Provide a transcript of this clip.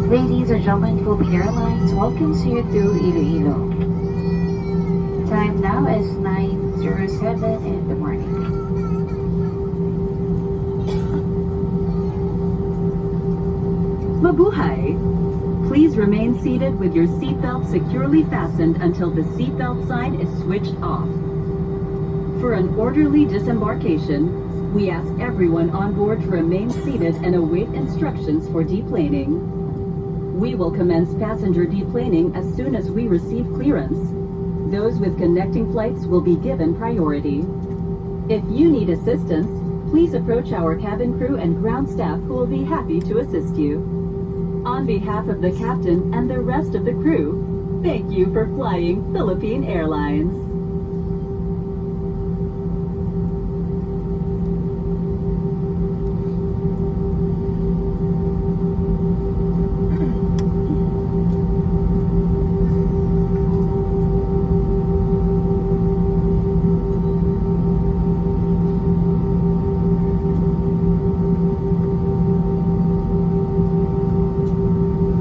Ladies and gentlemen, Philippine Airlines welcomes you to Iloilo. Time now is 9:07 in the morning. Mabuhay! Please remain seated with your seatbelt securely fastened until the seatbelt sign is switched off. For an orderly disembarkation, we ask everyone on board to remain seated and await instructions for deplaning. We will commence passenger deplaning as soon as we receive clearance. Those with connecting flights will be given priority. If you need assistance, please approach our cabin crew and ground staff who will be happy to assist you. On behalf of the captain and the rest of the crew, thank you for flying Philippine Airlines.